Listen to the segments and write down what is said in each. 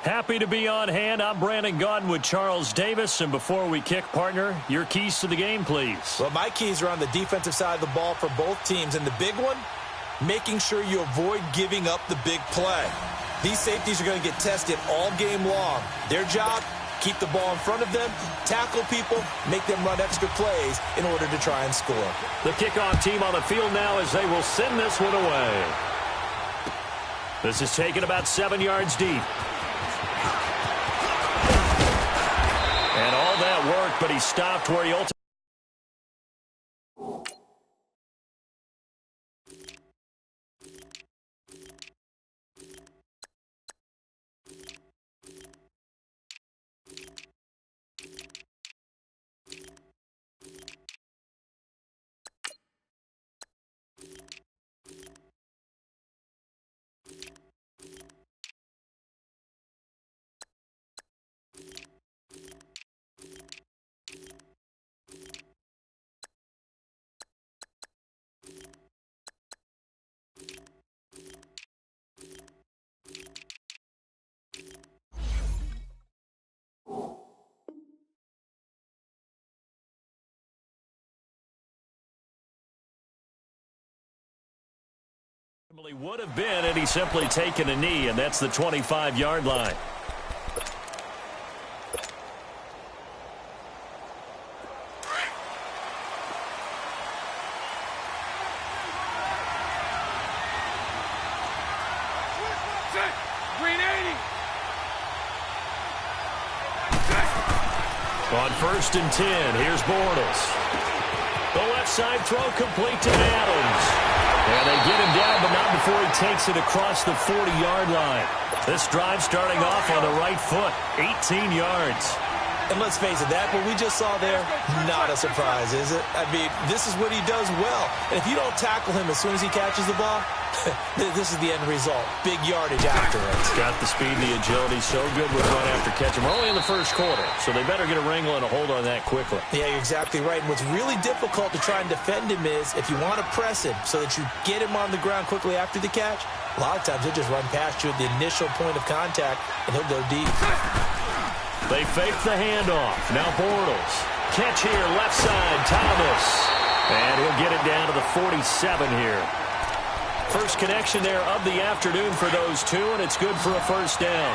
Happy to be on hand. I'm Brandon Gaudin with Charles Davis. And before we kick, partner, your keys to the game, please. Well, my keys are on the defensive side of the ball for both teams. And the big one, making sure you avoid giving up the big play. These safeties are going to get tested all game long. Their job, keep the ball in front of them, tackle people, make them run extra plays in order to try and score. The kickoff team on the field now as they will send this one away. This is taken about 7 yards deep. And all that worked, but he stopped where he ultimately... would have been, and he's simply taken a knee, and that's the 25-yard line. On 1st and 10, here's Bortles. The left side throw complete to Adams. And they get him down, but not before he takes it across the 40-yard line. This drive starting off on the right foot, 18 yards. And let's face it, that what we just saw there, not a surprise, is it? I mean, this is what he does well. And if you don't tackle him as soon as he catches the ball, this is the end result. Big yardage after it. Got the speed, the agility, so good with run after catch. We're only in the first quarter, so they better get a wrangle and a hold on that quickly. Yeah, you're exactly right. And what's really difficult to try and defend him is if you want to press him so that you get him on the ground quickly after the catch, a lot of times he'll just run past you at the initial point of contact, and he'll go deep. They fake the handoff. Now Bortles. Catch here, left side, Thomas. And he'll get it down to the 47 here. First connection there of the afternoon for those two, and it's good for a first down.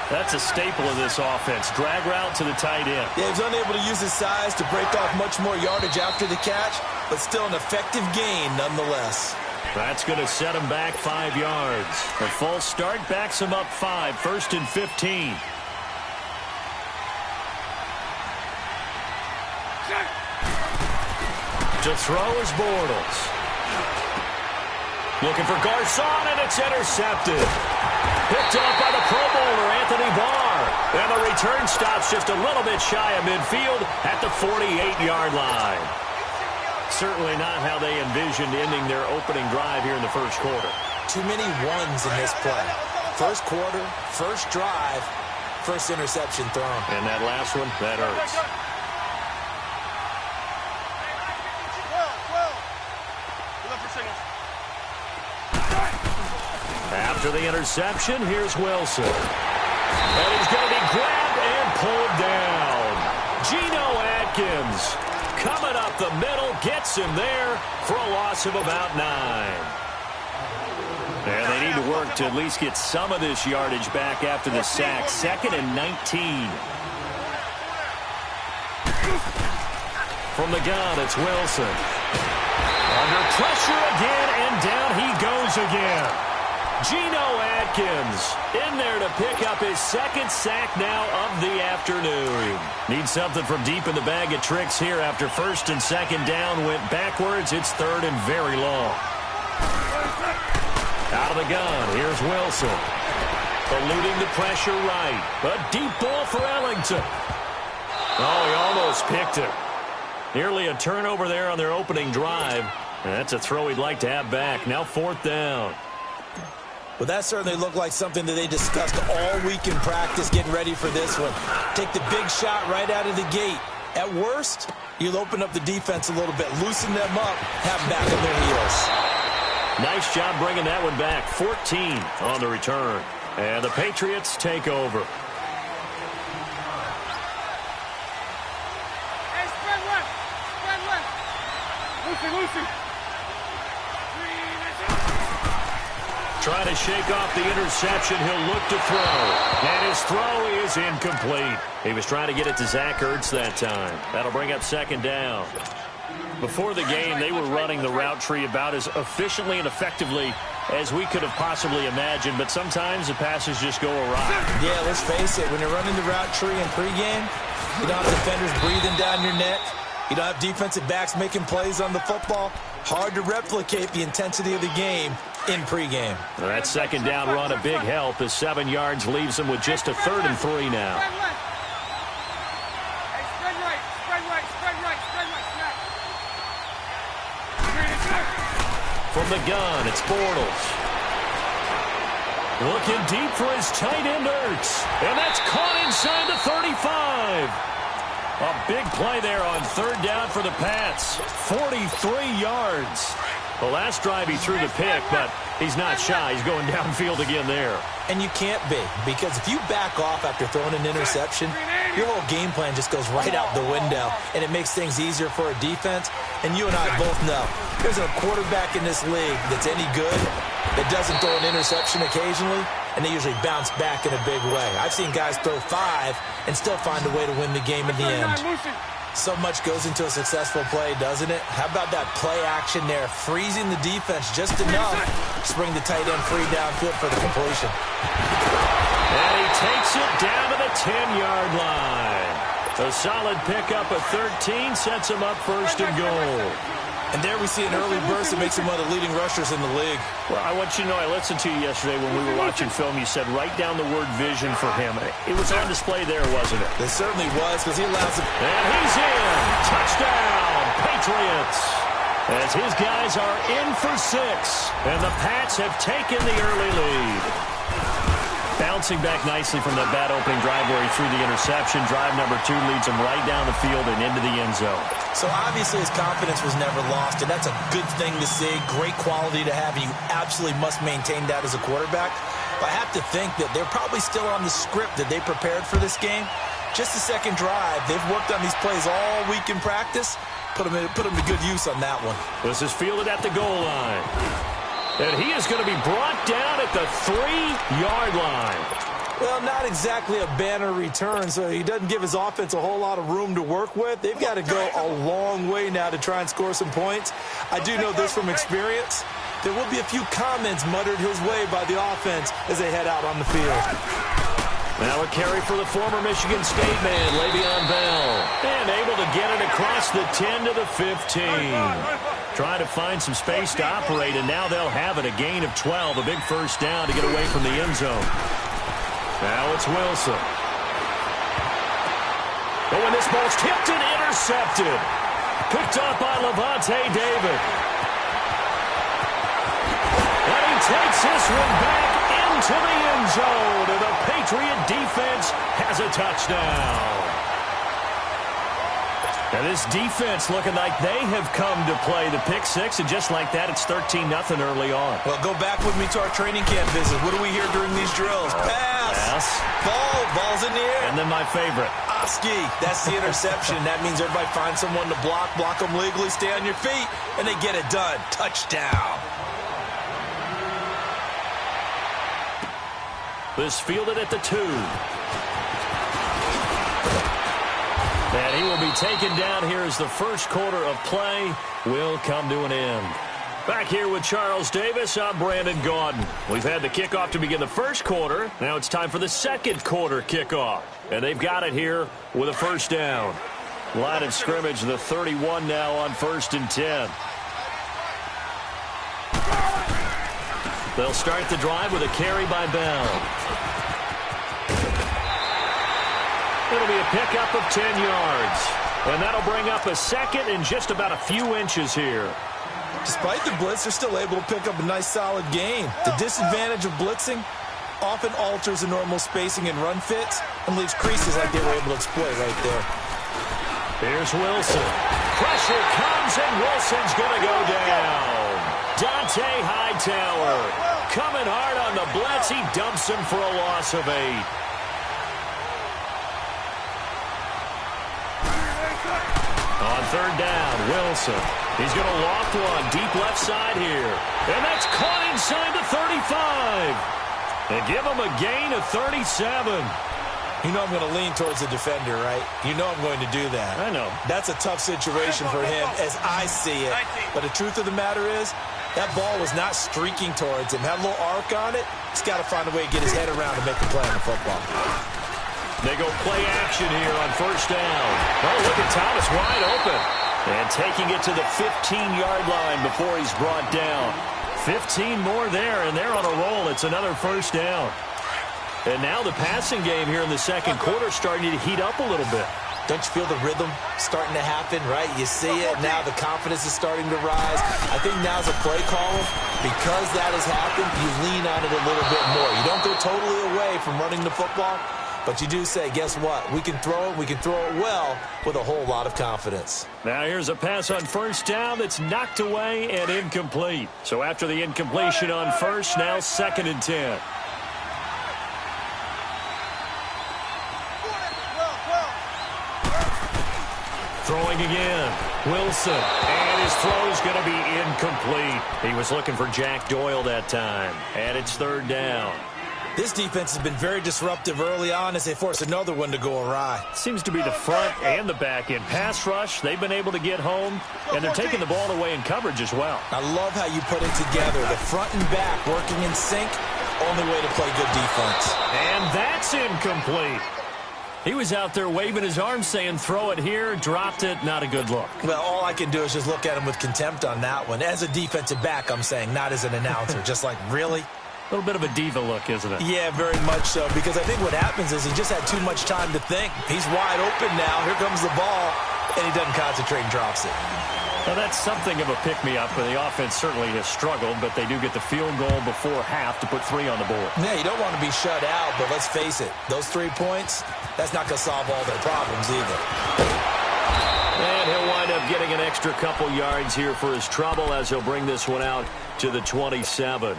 That's a staple of this offense. Drag route to the tight end. Yeah, he's unable to use his size to break off much more yardage after the catch, but still an effective gain nonetheless. That's going to set him back 5 yards. A false start backs him up 5, 1st and 15. To throw is Bortles. Looking for Garcon, and it's intercepted. Picked off by the Pro Bowler, Anthony Barr. And the return stops just a little bit shy of midfield at the 48-yard line. Certainly not how they envisioned ending their opening drive here in the first quarter. Too many ones in this play. First quarter, first drive, first interception thrown. And that last one, that hurts. After the interception, here's Wilson. And he's going to be grabbed and pulled down. Geno Atkins coming up the middle, gets him there for a loss of about 9. And they need to work to at least get some of this yardage back after the sack. 2nd and 19. From the gun, it's Wilson. Under pressure again, and down he goes again. Geno Atkins in there to pick up his 2nd sack now of the afternoon. Needs something from deep in the bag of tricks here after 1st and 2nd down went backwards. It's 3rd and very long. Out of the gun, here's Wilson. Eluding the pressure right. A deep ball for Ellington. Oh, he almost picked it. Nearly a turnover there on their opening drive. And that's a throw he'd like to have back. Now 4th down. Well, that certainly looked like something that they discussed all week in practice getting ready for this one. Take the big shot right out of the gate. At worst, you'll open up the defense a little bit, loosen them up, have them back on their heels. Nice job bringing that one back. 14 on the return. And the Patriots take over. Hey, spread left. Spread left. Lucy. Trying to shake off the interception. He'll look to throw. And his throw is incomplete. He was trying to get it to Zach Ertz that time. That'll bring up second down. Before the game, they were running the route tree about as efficiently and effectively as we could have possibly imagined, but sometimes the passes just go awry. Yeah, let's face it, when you're running the route tree in pregame, you don't have defenders breathing down your neck. You don't have defensive backs making plays on the football. Hard to replicate the intensity of the game in pregame. Well, that second down run a big help as 7 yards leaves them with just a 3rd and 3 now. From the gun, it's Bortles. Looking deep for his tight end, Ertz. And that's caught inside the 35. A big play there on 3rd down for the Pats. 43 yards. The last drive he threw the pick, but he's not shy. He's going downfield again there. And you can't be, because if you back off after throwing an interception, your whole game plan just goes right out the window, and it makes things easier for a defense. And you and I both know there's a quarterback in this league that's any good that doesn't throw an interception occasionally, and they usually bounce back in a big way. I've seen guys throw 5 and still find a way to win the game in the end. So much goes into a successful play, doesn't it? How about that play action there, freezing the defense just enough to bring the tight end free downfield for the completion. And he takes it down to the 10-yard line. A solid pickup of 13 sets him up 1st and goal. And there we see an early burst that makes him one of the leading rushers in the league. Well, I want you to know, I listened to you yesterday when we were watching film. You said write down the word vision for him. It was on display there, wasn't it? It certainly was, because he allows it. And he's in. Touchdown, Patriots. As his guys are in for 6. And the Pats have taken the early lead. Bouncing back nicely from that bad opening drive where he threw the interception. Drive number 2 leads him right down the field and into the end zone. So obviously his confidence was never lost, and that's a good thing to see. Great quality to have, and you absolutely must maintain that as a quarterback. But I have to think that they're probably still on the script that they prepared for this game. Just the second drive. They've worked on these plays all week in practice. Put them to good use on that one. This is fielded at the goal line. And he is going to be brought down at the 3-yard line. Well, not exactly a banner return, so he doesn't give his offense a whole lot of room to work with. They've got to go a long way now to try and score some points. I do know this from experience. There will be a few comments muttered his way by the offense as they head out on the field. Now a carry for the former Michigan State man, Le'Veon Bell. And able to get it across the 10 to the 15. Trying to find some space to operate, and now they'll have it. A gain of 12, a big 1st down to get away from the end zone. Now it's Wilson. Oh, and this ball's tipped and intercepted. Picked up by Levante David. And he takes this one back into the end zone. And the Patriot defense has a touchdown. And this defense looking like they have come to play the pick 6, and just like that, it's 13-0 early on. Well, go back with me to our training camp visit. What do we hear during these drills? Pass. Ball's in the air. And then my favorite. Oski. That's the interception. That means everybody finds someone to block them legally, stay on your feet, and they get it done. Touchdown. This fielded at the 2. And he will be taken down here as the 1st quarter of play will come to an end. Back here with Charles Davis, I'm Brandon Gaudin. We've had the kickoff to begin the 1st quarter. Now it's time for the 2nd quarter kickoff. And they've got it here with a 1st down. Line of scrimmage, the 31 now on 1st and 10. They'll start the drive with a carry by Bell. It'll be a pickup of 10 yards. And that'll bring up a 2nd and just about a few inches here. Despite the blitz, they're still able to pick up a nice, solid gain. The disadvantage of blitzing often alters the normal spacing and run fits and leaves creases like they were able to exploit right there. Here's Wilson. Pressure comes, and Wilson's going to go down. Dante Hightower coming hard on the blitz. He dumps him for a loss of 8. On third down, Wilson. He's going to loft one deep left side here. And that's caught inside the 35. They give him a gain of 37. You know I'm going to lean towards the defender, right? You know I'm going to do that. I know. That's a tough situation for him as I see it. But the truth of the matter is, that ball was not streaking towards him. Had a little arc on it. He's got to find a way to get his head around and make the play on the football. They go play action here on first down. Oh, look at Thomas wide open. And taking it to the 15-yard line before he's brought down. 15 more there, and they're on a roll. It's another first down. And now the passing game here in the second quarter starting to heat up a little bit. Don't you feel the rhythm starting to happen, right? You see it. Now the confidence is starting to rise. I think now's a play caller. Because that has happened, you lean on it a little bit more. You don't go totally away from running the football, but you do say, guess what? We can throw it. We can throw it well with a whole lot of confidence. Now here's a pass on first down that's knocked away and incomplete. So after the incompletion on first, now 2nd and 10. Throwing again. Wilson. And his throw's going to be incomplete. He was looking for Jack Doyle that time. And it's 3rd down. This defense has been very disruptive early on as they force another one to go awry. Seems to be the front and the back end. Pass rush, they've been able to get home, and they're taking the ball away in coverage as well. I love how you put it together. The front and back working in sync. Only way to play good defense. And that's incomplete. He was out there waving his arms saying, throw it here, dropped it, not a good look. Well, all I can do is just look at him with contempt on that one. As a defensive back, I'm saying, not as an announcer. Just like, really? A little bit of a diva look, isn't it? Yeah, very much so, because I think what happens is he just had too much time to think. He's wide open now. Here comes the ball, and he doesn't concentrate and drops it. Well, that's something of a pick-me-up, and the offense certainly has struggled, but they do get the field goal before half to put 3 on the board. Yeah, you don't want to be shut out, but let's face it, those 3 points, that's not going to solve all their problems either. And he'll wind up getting an extra couple yards here for his trouble as he'll bring this one out to the 27.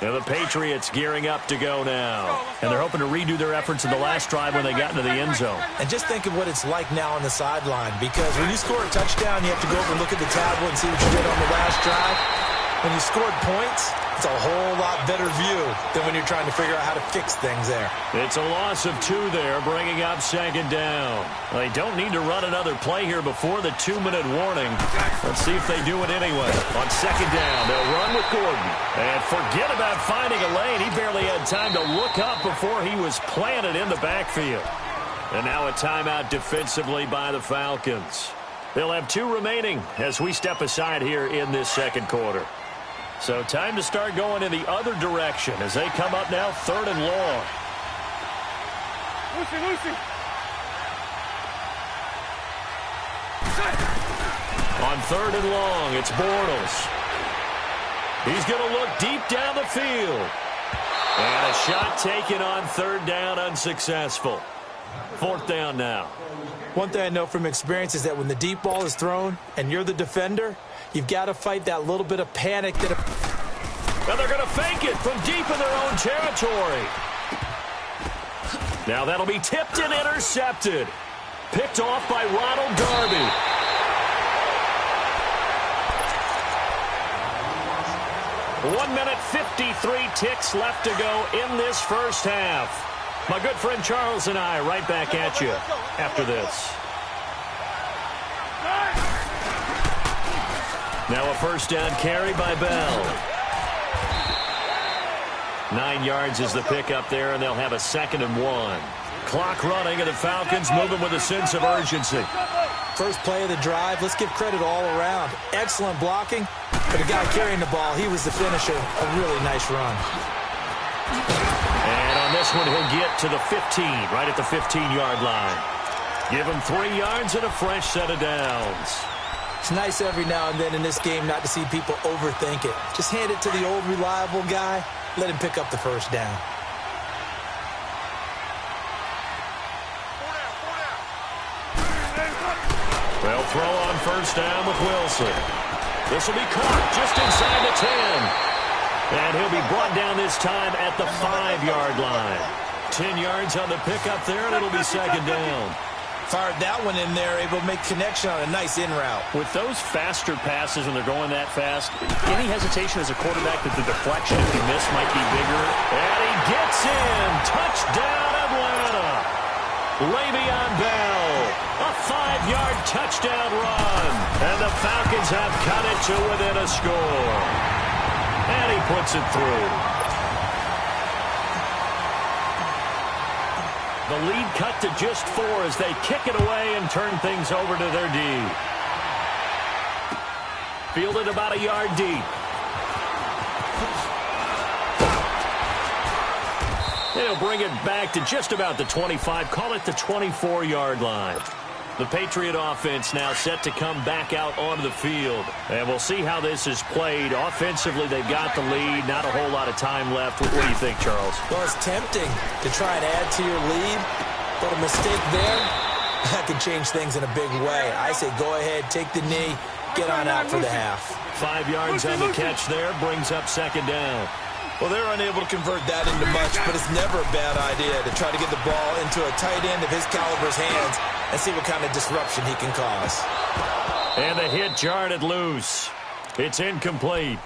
And the Patriots gearing up to go now. And they're hoping to redo their efforts in the last drive when they got into the end zone. And just think of what it's like now on the sideline, because when you score a touchdown, you have to go over and look at the tablet and see what you did on the last drive. When you scored points, it's a whole lot better view than when you're trying to figure out how to fix things there. It's a loss of 2 there, bringing up 2nd down. They don't need to run another play here before the 2-minute warning. Let's see if they do it anyway. On 2nd down, they'll run with Gordon. And forget about finding a lane. He barely had time to look up before he was planted in the backfield. And now a timeout defensively by the Falcons. They'll have 2 remaining as we step aside here in this second quarter. So time to start going in the other direction as they come up now 3rd and long. Lucy. On 3rd and long, it's Bortles. He's going to look deep down the field. And a shot taken on 3rd down, unsuccessful. 4th down now. One thing I know from experience is that when the deep ball is thrown and you're the defender, you've got to fight that little bit of panic. And they're going to fake it from deep in their own territory. Now that'll be tipped and intercepted. Picked off by Ronald Darby. One minute, 53 ticks left to go in this first half. My good friend Charles and I right back at you after this. Now a first down carry by Bell. 9 yards is the pickup there, and they'll have a 2nd and 1. Clock running, and the Falcons moving with a sense of urgency. First play of the drive, let's give credit all around. Excellent blocking, but the guy carrying the ball, he was the finisher. A really nice run. And on this one, he'll get to the 15, right at the 15-yard line. Give him 3 yards and a fresh set of downs. It's nice every now and then in this game not to see people overthink it. Just hand it to the old reliable guy. Let him pick up the first down. They'll throw on first down with Wilson. This will be caught just inside the 10. And he'll be brought down this time at the 5-yard line. 10 yards on the pickup there, and it'll be second down. Fired that one in there, able to make connection on a nice in route. With those faster passes when they're going that fast, any hesitation as a quarterback that the deflection, if you miss, might be bigger. And he gets in. Touchdown, Atlanta. Le'Veon Bell. A 5-yard touchdown run. And the Falcons have cut it to within a score. And he puts it through. The lead cut to just 4 as they kick it away and turn things over to their D. Fielded about a yard deep. They'll bring it back to just about the 25. Call it the 24-yard line. The Patriot offense now set to come back out onto the field. And we'll see how this is played. Offensively, they've got the lead. Not a whole lot of time left. What do you think, Charles? Well, it's tempting to try and add to your lead. But a mistake there, that could change things in a big way. I say go ahead, take the knee, get on out for the half. 5 yards on the catch there. Brings up second down. Well, they're unable to convert that into much, but it's never a bad idea to try to get the ball into a tight end of his caliber's hands and see what kind of disruption he can cause. And the hit jarred it loose. It's incomplete.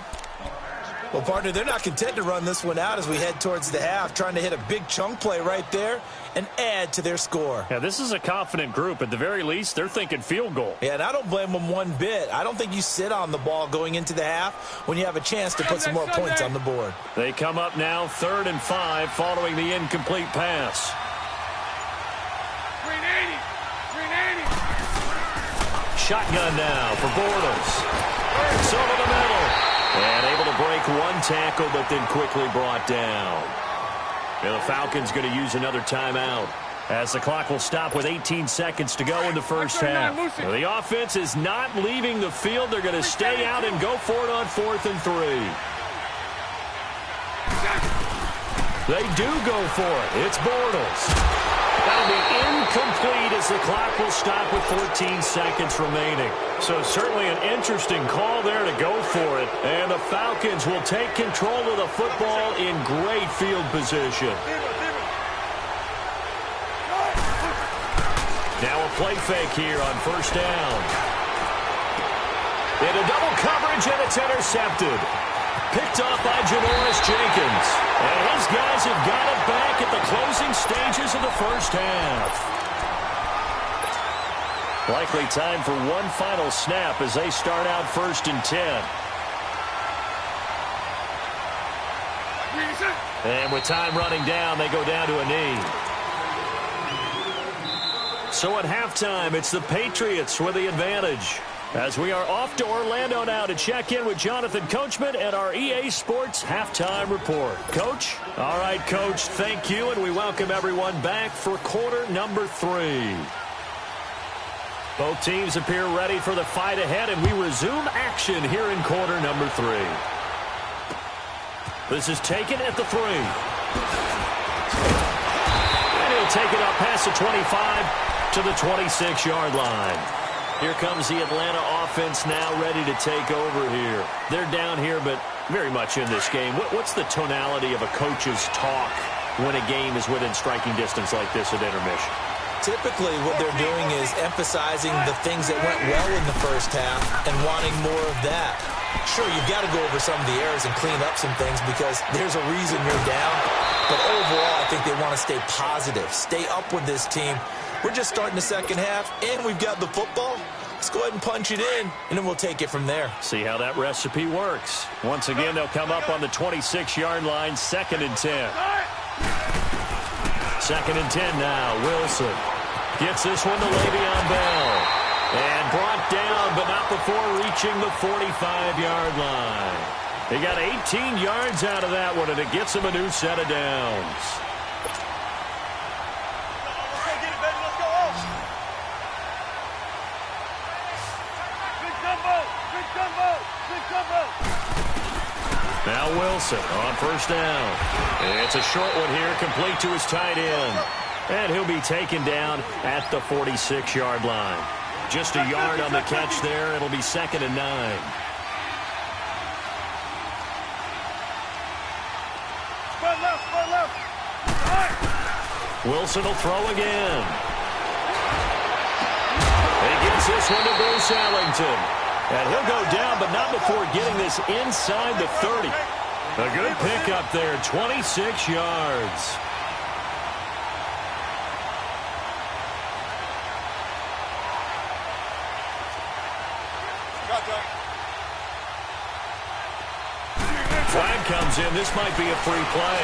Well, partner, they're not content to run this one out as we head towards the half, trying to hit a big chunk play right there and add to their score. Yeah, this is a confident group. At the very least, they're thinking field goal. Yeah, and I don't blame them one bit. I don't think you sit on the ball going into the half when you have a chance to put some more points on the board. They come up now 3rd and 5 following the incomplete pass. 380. Shotgun now for Bortles. It's over the middle. And able to break one tackle, but then quickly brought down. And the Falcons going to use another timeout as the clock will stop with 18 seconds to go in the first half. The offense is not leaving the field. They're going to stay out and go for it on 4th and 3. They do go for it. It's Bortles. That'll be incomplete as the clock will stop with 14 seconds remaining. So certainly an interesting call there to go for it. And the Falcons will take control of the football in great field position. Now a play fake here on first down. Into double coverage, and it's intercepted. Picked off by Janoris Jenkins. And his guys have got it back at the closing stages of the first half. Likely time for one final snap as they start out 1st and 10. And with time running down, they go down to a knee. So at halftime, it's the Patriots with the advantage. As we are off to Orlando now to check in with Jonathan Coachman and our EA Sports Halftime Report. Coach? All right, Coach, thank you, and we welcome everyone back for quarter number 3. Both teams appear ready for the fight ahead, and we resume action here in quarter number 3. This is taken at the 3. And he'll take it up past the 25 to the 26-yard line. Here comes the Atlanta offense now ready to take over here. They're down here, but very much in this game. What's the tonality of a coach's talk when a game is within striking distance like this at intermission? Typically, what they're doing is emphasizing the things that went well in the first half and wanting more of that. Sure, you've got to go over some of the errors and clean up some things because there's a reason you're down. But overall, I think they want to stay positive, stay up with this team. We're just starting the second half, and we've got the football. Let's go ahead and punch it in, and then we'll take it from there. See how that recipe works. Once again, they'll come up on the 26-yard line, 2nd and 10. 2nd and 10 now. Wilson gets this one to Le'Veon Bell. And brought down, but not before reaching the 45-yard line. They got 18 yards out of that one, and it gets them a new set of downs. Now Wilson on first down. It's a short one here, complete to his tight end. And he'll be taken down at the 46-yard line. Just a yard on the catch there. It'll be 2nd and 9. Wilson will throw again. He gets this one to Bruce Ellington. And he'll go down, but not before getting this inside the 30. A good pickup there, 26 yards. Flag comes in. This might be a free play.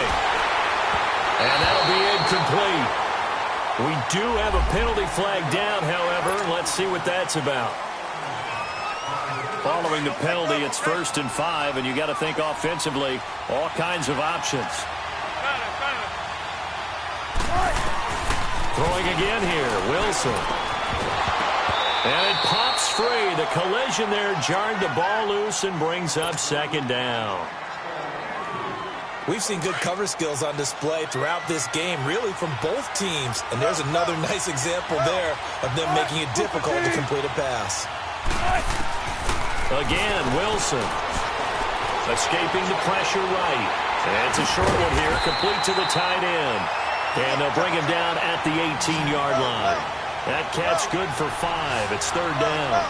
And that'll be incomplete. We do have a penalty flag down, however. Let's see what that's about. Following the penalty, it's 1st and 5, and you got to think offensively, all kinds of options. Throwing again here, Wilson. And it pops free. The collision there jarred the ball loose and brings up 2nd down. We've seen good cover skills on display throughout this game, really from both teams. And there's another nice example there of them making it difficult to complete a pass. Again, Wilson. Escaping the pressure right. And it's a short one here, complete to the tight end. And they'll bring him down at the 18-yard line. That catch good for 5. It's 3rd down.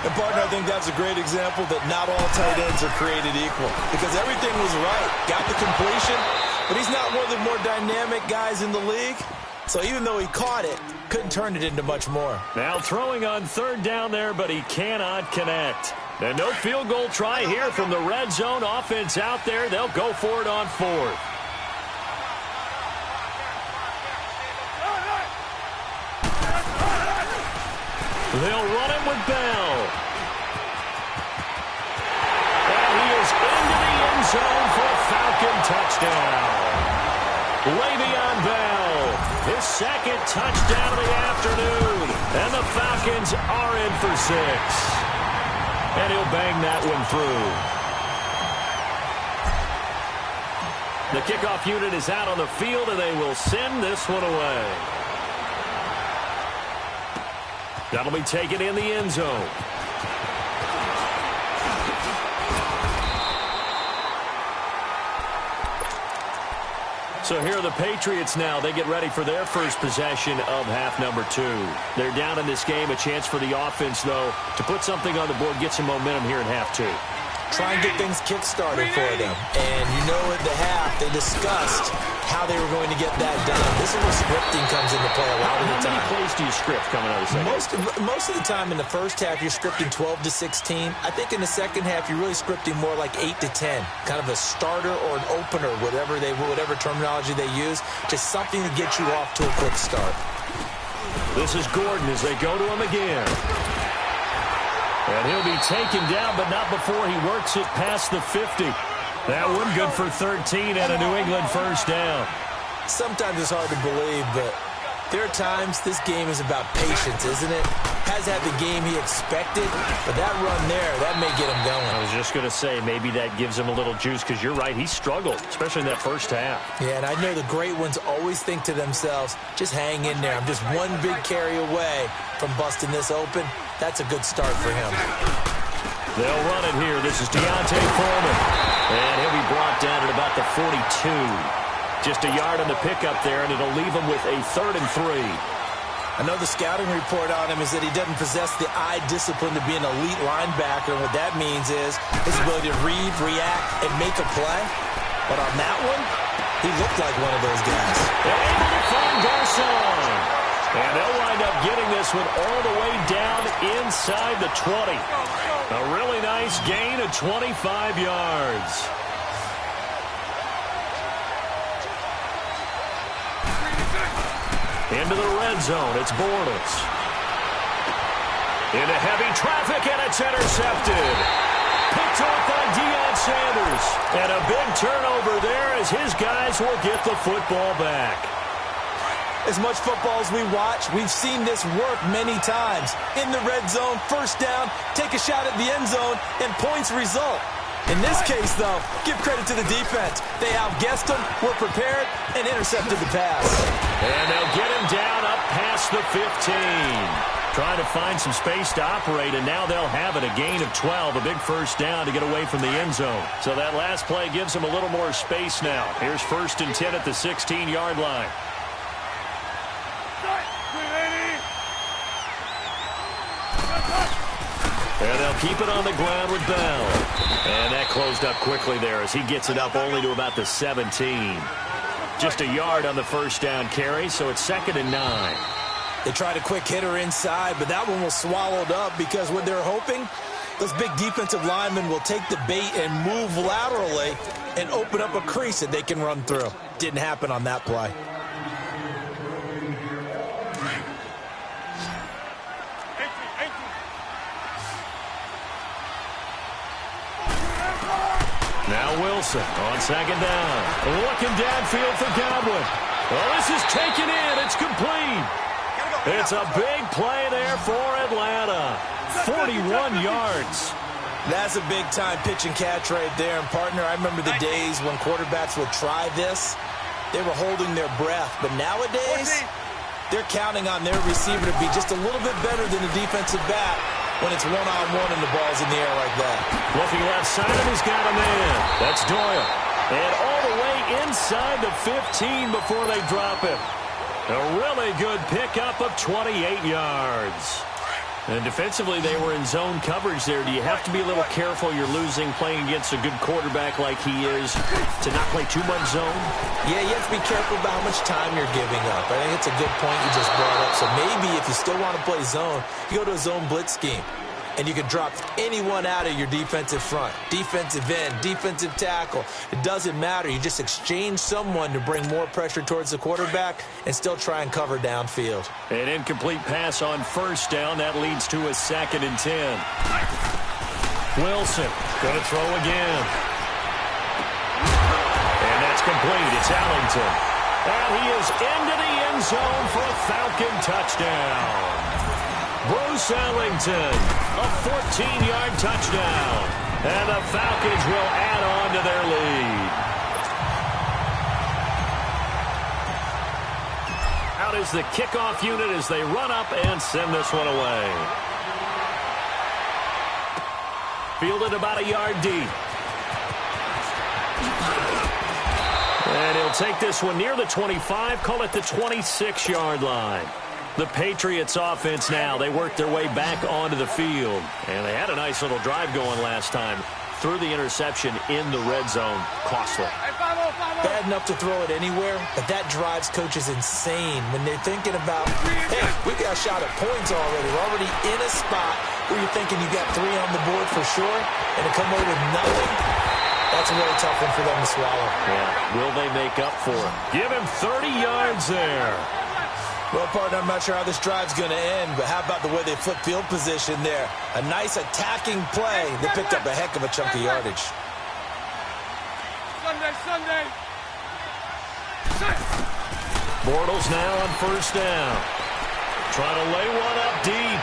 And, partner, I think that's a great example that not all tight ends are created equal. Because everything was right. Got the completion, but he's not one of the more dynamic guys in the league. So even though he caught it, couldn't turn it into much more. Now throwing on 3rd down there, but he cannot connect. And no field goal try here from the red zone. Offense out there. They'll go for it on 4th. They'll run it with Bell. And he is into the end zone for a Falcon touchdown. Le'Veon Bell, his 2nd touchdown of the afternoon. And the Falcons are in for 6. And he'll bang that one through. The kickoff unit is out on the field, and they will send this one away. That'll be taken in the end zone. So here are the Patriots now. They get ready for their first possession of half number 2. They're down in this game. A chance for the offense, though, to put something on the board, get some momentum here in half 2. Try and get things kick-started for them. And you know at the half, they discussed how they were going to get that done. This is where scripting comes into play a lot of the time. How many plays do you script coming out of the second? Most of the time in the first half, you're scripting 12 to 16. I think in the second half, you're really scripting more like 8 to 10. Kind of a starter or an opener, whatever terminology they use. Just something to get you off to a quick start. This is Gordon as they go to him again. And he'll be taken down, but not before he works it past the 50. That one good for 13 and a New England first down. Sometimes it's hard to believe, but there are times this game is about patience, isn't it? Has had the game he expected, but that run there, that may get him going. I was just going to say, maybe that gives him a little juice, because you're right, he struggled, especially in that first half. Yeah, and I know the great ones always think to themselves, just hang in there. I'm just one big carry away from busting this open. That's a good start for him. They'll run it here. This is Deontay Foreman. And he'll be brought down at about the 42. Just a yard on the pickup there, and it'll leave him with a 3rd and 3. I know the scouting report on him is that he doesn't possess the eye discipline to be an elite linebacker. And what that means is his ability to read, react, and make a play. But on that one, he looked like one of those guys. They're able to find Garcon. And they'll wind up getting this one all the way down inside the 20. A really nice gain of 25 yards. Into the red zone, it's Bortles. Into heavy traffic, and it's intercepted. Picked off by Deion Sanders. And a big turnover there as his guys will get the football back. As much football as we watch, we've seen this work many times. In the red zone, first down, take a shot at the end zone, and points result. In this case, though, give credit to the defense. They outguessed them, were prepared, and intercepted the pass. And they'll get him down up past the 15. Trying to find some space to operate, and now they'll have it. A gain of 12, a big first down to get away from the end zone. So that last play gives them a little more space now. Here's 1st and 10 at the 16-yard line. And they'll keep it on the ground with Bell. And that closed up quickly there as he gets it up only to about the 17. Just a yard on the first down carry, so it's 2nd and 9. They tried a quick hitter inside, but that one was swallowed up because what they're hoping, those big defensive linemen will take the bait and move laterally and open up a crease that they can run through. Didn't happen on that play. Now Wilson on 2nd down. Looking downfield for Godwin. Oh, this is taken in. It's complete. It's a big play there for Atlanta. 41 yards. That's a big-time pitch and catch right there. And, partner, I remember the days when quarterbacks would try this. They were holding their breath. But nowadays, they're counting on their receiver to be just a little bit better than the defensive back when it's one-on-one and the ball's in the air like that. Looking left side, and he's got a man. That's Doyle. And all the way inside the 15 before they drop him. A really good pickup of 28 yards. And defensively, they were in zone coverage there. Do you have to be a little careful you're losing playing against a good quarterback like he is to not play too much zone? Yeah, you have to be careful about how much time you're giving up. I think it's a good point you just brought up. So maybe if you still want to play zone, you go to a zone blitz scheme. And you can drop anyone out of your defensive front, defensive end, defensive tackle. It doesn't matter. You just exchange someone to bring more pressure towards the quarterback and still try and cover downfield. An incomplete pass on first down. That leads to a 2nd and 10. Wilson going to throw again. And that's complete. It's Ellington. And he is into the end zone for a Falcon touchdown. Bruce Ellington, a 14-yard touchdown. And the Falcons will add on to their lead. Out is the kickoff unit as they run up and send this one away. Fielded about a yard deep. And he'll take this one near the 25, call it the 26-yard line. The Patriots offense now, they work their way back onto the field. And they had a nice little drive going last time. Threw the interception in the red zone. Costly. Bad enough to throw it anywhere, but that drives coaches insane when they're thinking about, hey, we got a shot at points already. We're already in a spot where you're thinking you got 3 on the board for sure, and to come away with nothing, that's a really tough one for them to swallow. Yeah, will they make up for it? Give him 30 yards there. Well, partner, I'm not sure how this drive's going to end, but how about the way they flip field position there? A nice attacking play that picked up a heck of a chunk of yardage. Sunday. Bortles now on first down. Trying to lay one up deep.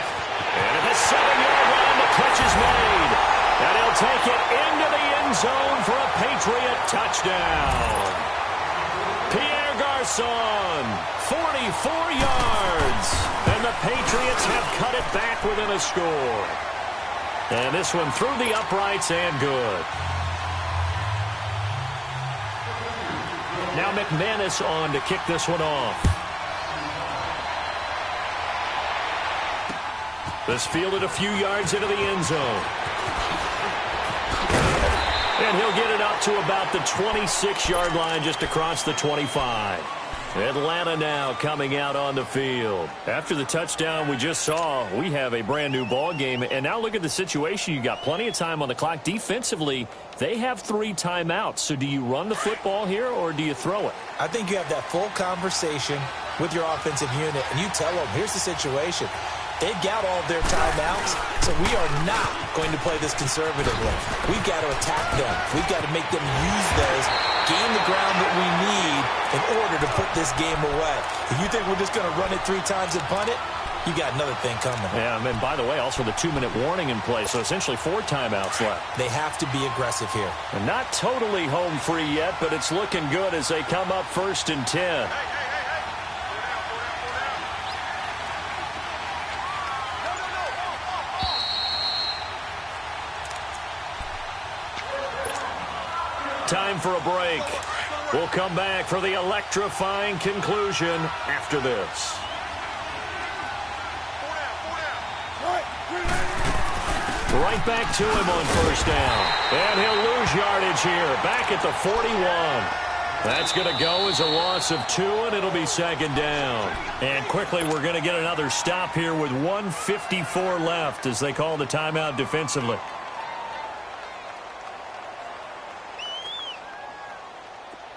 And at the 7-yard line, the catch is made. And he'll take it into the end zone for a Patriot touchdown. Pierre Garçon, 44 yards. And the Patriots have cut it back within a score. And this one through the uprights and good. Now McManus on to kick this one off. This fielded a few yards into the end zone. And he'll get it up to about the 26-yard line just across the 25. Atlanta now coming out on the field. After the touchdown we just saw, we have a brand new ball game. And now look at the situation. You got plenty of time on the clock. Defensively, they have 3 timeouts. So do you run the football here or do you throw it? I think you have that full conversation with your offensive unit, and you tell them, here's the situation. They've got all their timeouts, so we are not going to play this conservatively. We've got to attack them. We've got to make them use those, gain the ground that we need in order to put this game away. If you think we're just going to run it 3 times and punt it, you got another thing coming. Yeah, and by the way, also the 2-minute warning in play, so essentially 4 timeouts left. They have to be aggressive here. And not totally home free yet, but it's looking good as they come up 1st and 10. Time for a break. We'll come back for the electrifying conclusion after this. Right back to him on first down. And he'll lose yardage here. Back at the 41. That's going to go as a loss of 2, and it'll be second down. And quickly, we're going to get another stop here with 1:54 left as they call the timeout defensively.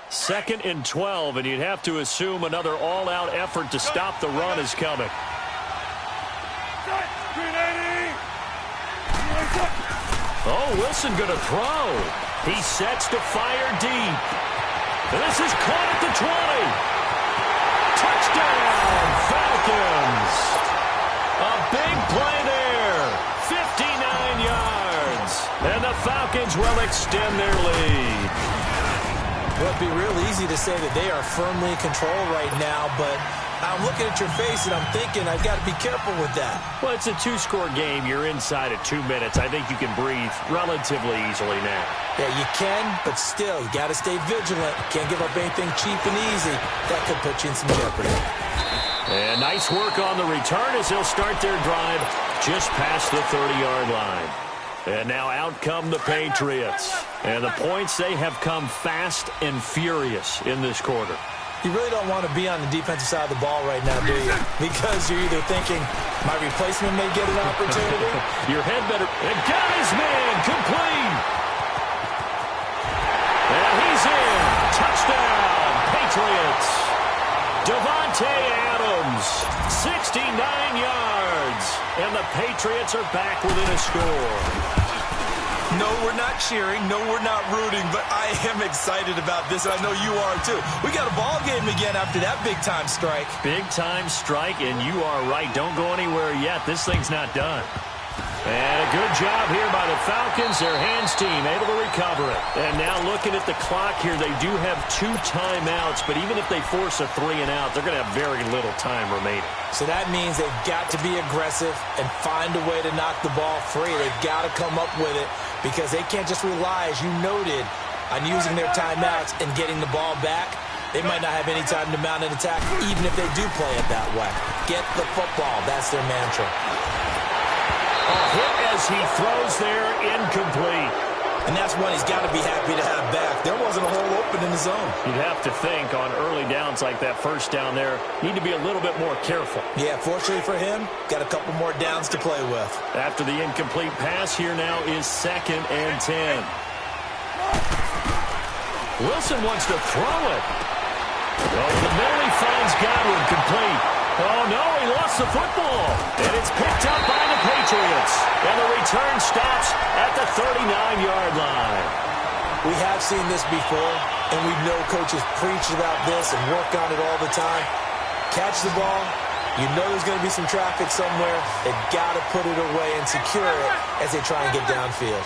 Second and 12, and you'd have to assume another all-out effort to stop the run is coming. Oh, Wilson going to throw. He sets to fire deep. And this is caught at the 20. Touchdown, Falcons. A big play there. 59 yards. And the Falcons will extend their lead. Well, it'd be real easy to say that they are firmly in control right now, but I'm looking at your face and I'm thinking I've got to be careful with that. Well, it's a 2-score game. You're inside at 2 minutes. I think you can breathe relatively easily now. Yeah, you can, but still, you got to stay vigilant. Can't give up anything cheap and easy. That could put you in some jeopardy. And nice work on the return as they'll start their drive just past the 30-yard line. And now out come the Patriots. And the points, they have come fast and furious in this quarter. You really don't want to be on the defensive side of the ball right now, do you? Because you're either thinking, my replacement may get an opportunity. Your head better. And got his man complete. And he's in. Touchdown, Patriots. Devontae Adams, 69 yards. And the Patriots are back within a score. No, we're not cheering. No, we're not rooting. But I am excited about this, and I know you are too. We got a ball game again after that big-time strike. Big-time strike, and you are right. Don't go anywhere yet. This thing's not done. And a good job here by the Falcons. Their hands team able to recover it. And now looking at the clock here, they do have 2 timeouts, but even if they force a 3-and-out, they're going to have very little time remaining. So that means they've got to be aggressive and find a way to knock the ball free. They've got to come up with it because they can't just rely, as you noted, on using their timeouts and getting the ball back. They might not have any time to mount an attack, even if they do play it that way. Get the football. That's their mantra. A hit as he throws there, incomplete. And that's one he's got to be happy to have back. There wasn't a hole open in the zone. You'd have to think on early downs like that first down there, need to be a little bit more careful. Yeah, fortunately for him, got a couple more downs to play with. After the incomplete pass, here now is 2nd and 10. Wilson wants to throw it. Over the middle, he finds Godwin, complete. Oh, no, he lost the football. And it's picked up by the Patriots. And the return stops at the 39-yard line. We have seen this before, and we know coaches preach about this and work on it all the time. Catch the ball. You know there's going to be some traffic somewhere. They've got to put it away and secure it as they try and get downfield.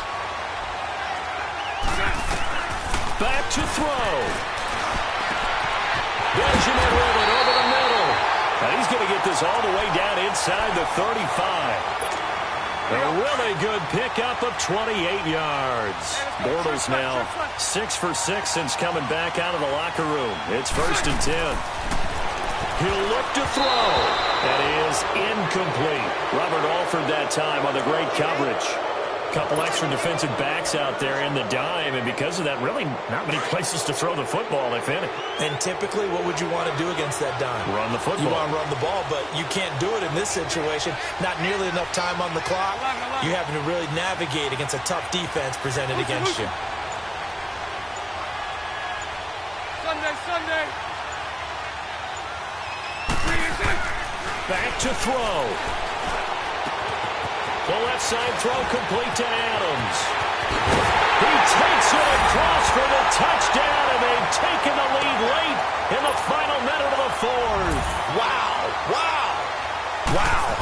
Back to throw. Benjamin with it over the middle. And he's going to get this all the way down inside the 35. A really good pickup of 28 yards. Bortles now 6 for 6 since coming back out of the locker room. It's 1st and 10. He'll look to throw. That is incomplete. Robert Alford that time on the great coverage. Couple extra defensive backs out there in the dime, and because of that, really not many places to throw the football, if any. And typically, what would you want to do against that dime? Run the football. You want to run the ball, but you can't do it in this situation. Not nearly enough time on the clock. You're having to really navigate against a tough defense presented against you. Sunday. Back to throw. The left side throw complete to Adams. He takes it across for the touchdown, and they've taken the lead late in the final minute of the 4th. Wow.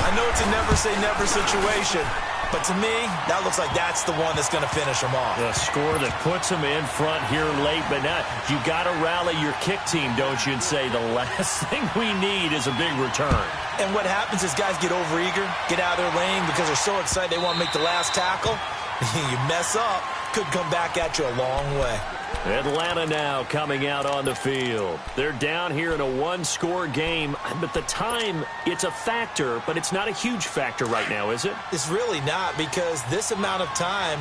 I know it's a never-say-never situation, but to me, that looks like that's the one that's going to finish them off. The score that puts them in front here late, but not. You got to rally your kick team, don't you, and say the last thing we need is a big return. And what happens is guys get overeager, get out of their lane because they're so excited they want to make the last tackle. You mess up, could come back at you a long way. Atlanta now coming out on the field. They're down here in a one-score game, but the time, it's a factor, but it's not a huge factor right now, is it? It's really not, because this amount of time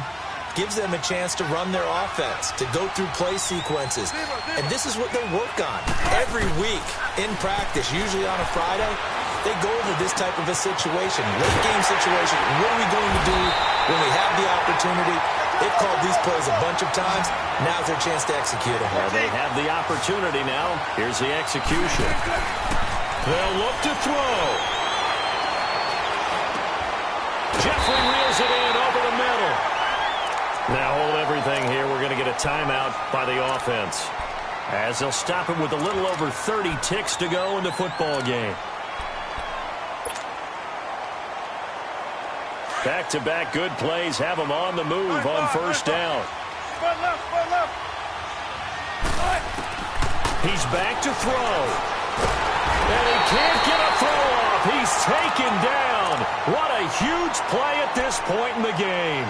gives them a chance to run their offense, to go through play sequences. And this is what they work on every week in practice, usually on a Friday. They go over this type of a situation, late game situation. What are we going to do when we have the opportunity? They've called these plays a bunch of times. Now's their chance to execute them. Well, they have the opportunity now. Here's the execution. They'll look to throw. Jeffrey reels it in over the middle. Now hold everything here. We're going to get a timeout by the offense, as they'll stop it with a little over 30 ticks to go in the football game. Back-to-back good plays have them on the move on first down. He's back to throw. And he can't get a throw off. He's taken down. What a huge play at this point in the game.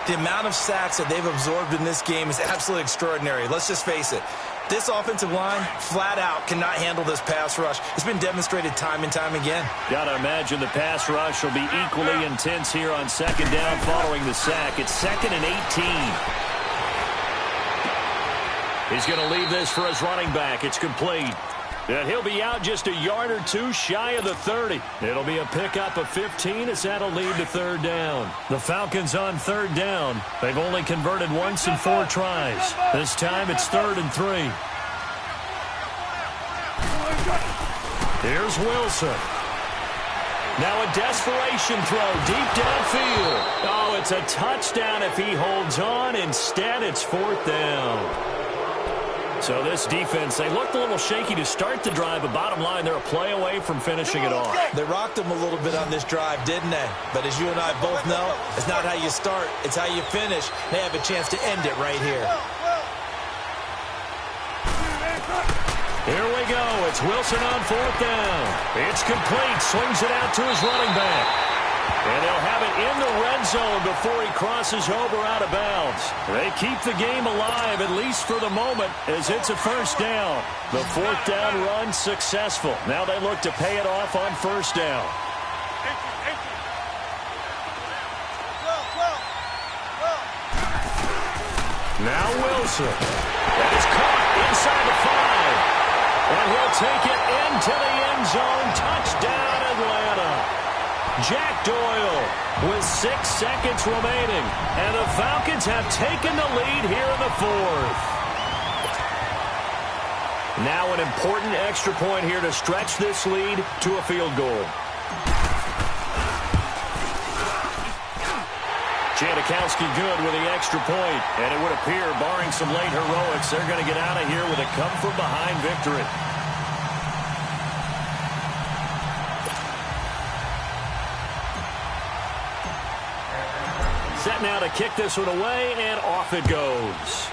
The amount of sacks that they've absorbed in this game is absolutely extraordinary. Let's just face it. This offensive line, flat out, cannot handle this pass rush. It's been demonstrated time and time again. Got to imagine the pass rush will be equally intense here on second down following the sack. It's 2nd and 18. He's going to leave this for his running back. It's complete. And he'll be out just a yard or two shy of the 30. It'll be a pickup of 15 as that'll lead to third down. The Falcons on third down. They've only converted once in 4 tries. This time it's 3rd and 3. Here's Wilson. Now a desperation throw deep downfield. Oh, it's a touchdown if he holds on. Instead, it's 4th down. So this defense, they looked a little shaky to start the drive, but bottom line, they're a play away from finishing it off. They rocked them a little bit on this drive, didn't they? But as you and I both know, it's not how you start, it's how you finish. They have a chance to end it right here. Here we go. It's Wilson on 4th down. It's complete. Swings it out to his running back. And they'll have it in the red zone before he crosses over out of bounds. They keep the game alive, at least for the moment, as it's a first down. The 4th down run successful. Now they look to pay it off on first down. Now Wilson. That is caught inside the 5. And he'll take it into the end zone. Touchdown, Atlanta. Jack Doyle with 6 seconds remaining. And the Falcons have taken the lead here in the 4th. Now an important extra point here to stretch this lead to a field goal. Janikowski good with the extra point. And it would appear, barring some late heroics, they're going to get out of here with a come-from-behind victory. Set now to kick this one away, and off it goes.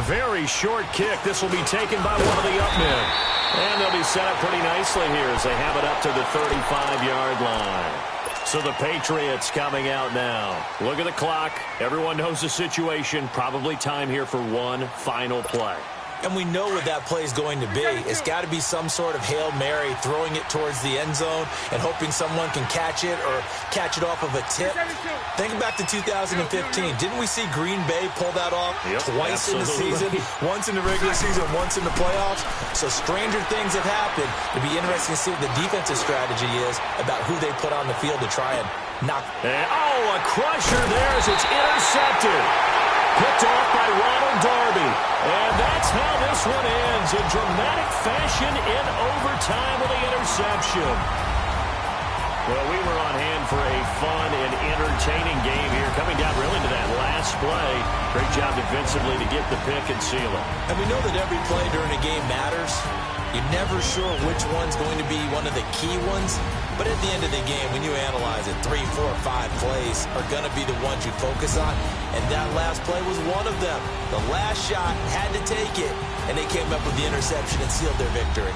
Very short kick. This will be taken by one of the up men. And they'll be set up pretty nicely here as they have it up to the 35-yard line. So the Patriots coming out now. Look at the clock. Everyone knows the situation. Probably time here for one final play. And we know what that play is going to be. It's got to be some sort of Hail Mary, throwing it towards the end zone and hoping someone can catch it or catch it off of a tip. Think back to 2015. Didn't we see Green Bay pull that off twice in the season? Once in the regular season, once in the playoffs. So stranger things have happened. It'd be interesting to see what the defensive strategy is about who they put on the field to try and knock. Oh, a crusher there as it's intercepted. Picked off by Ronald Darby. And that's how this one ends. In dramatic fashion in overtime with the interception. Well, we were on hand for a fun and entertaining game here. Coming down really to that last play. Great job defensively to get the pick and seal it. And we know that every play during a game matters. You're never sure which one's going to be one of the key ones. But at the end of the game, when you analyze it, 3, 4, 5 plays are going to be the ones you focus on. And that last play was one of them. The last shot had to take it. And they came up with the interception and sealed their victory.